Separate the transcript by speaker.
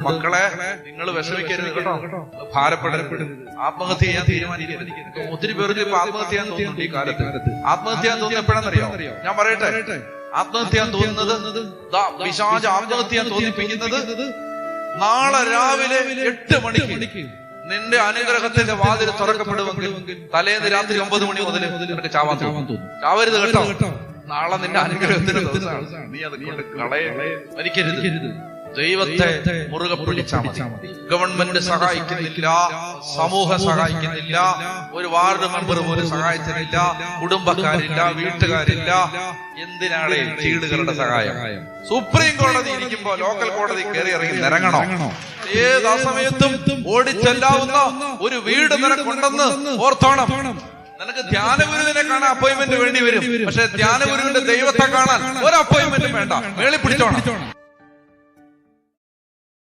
Speaker 1: മക്കളെ നിങ്ങൾ വിഷമിക്കരുത് കേട്ടോ, ഭാരപ്പെടരുത്, ആത്മഹത്യ ചെയ്യാൻ തീരുമാനിക്കരുത്. ഒത്തിരി പേർക്ക് ഇപ്പൊ ആത്മഹത്യ ചെയ്യാൻ തോന്നുന്നുണ്ട് ഈ കാലത്ത്. ആത്മഹത്യ ചെയ്യാൻ തോന്നുന്നത് എപ്പോഴാണെന്നറിയോ? ഞാൻ പറയട്ടെ, ആത്മഹത്യ ചെയ്യാൻ തോന്നുന്നത്, പിശാച് ആത്മഹത്യ ചെയ്യാൻ തോന്നിപ്പിക്കുന്നത് നാളെ രാവിലെ 8 മണിക്ക് നിന്റെ അനുഗ്രഹത്തിന്റെ വാതിൽ തുറക്കപ്പെടുമെങ്കിൽ തലേന്ന് രാത്രി 9 മണി മുതൽ നിനക്ക് ചാവാൻ തോന്നും. ചാവരുത് കേട്ടോ, നാളെ നിന്റെ അനുഗ്രഹത്തിന്റെ ദിവസമാണ്. നീ അത് കൊണ്ട് കളയരുത്. ദൈവത്തെ മുറുകെ പിടിച്ചാൽ മതി. ഗവൺമെന്റ് സഹായിക്കുന്നില്ല, സമൂഹം സഹായിക്കുന്നില്ല, ഒരു വാർഡ് മെമ്പർ പോലും സഹായിച്ചിട്ടില്ല, കുടുംബക്കാരില്ല, വീട്ടുകാരില്ല. എന്തിനാണ് ചീടുകളുടെ സഹായം? സുപ്രീം കോടതി ഇരിക്കുമ്പോ ലോക്കൽ കോടതി കയറി ഇറങ്ങി നിരങ്ങണോ? ഏത് സമയത്തും ഓടിച്ചെല്ലാവുന്ന ഒരു വീട് നിനക്കുണ്ടെന്ന് ഓർത്തോണം. നിനക്ക് ധ്യാനഗുരുവിനെ കാണാൻ അപ്പോയിന്റ്മെന്റ് വേണ്ടി വരും, പക്ഷെ ധ്യാനഗുരുവിന്റെ ദൈവത്തെ കാണാൻ ഒരു അപ്പോയിന്റ്മെന്റും വേണ്ട. മേളിൽ പിടിച്ചോണം.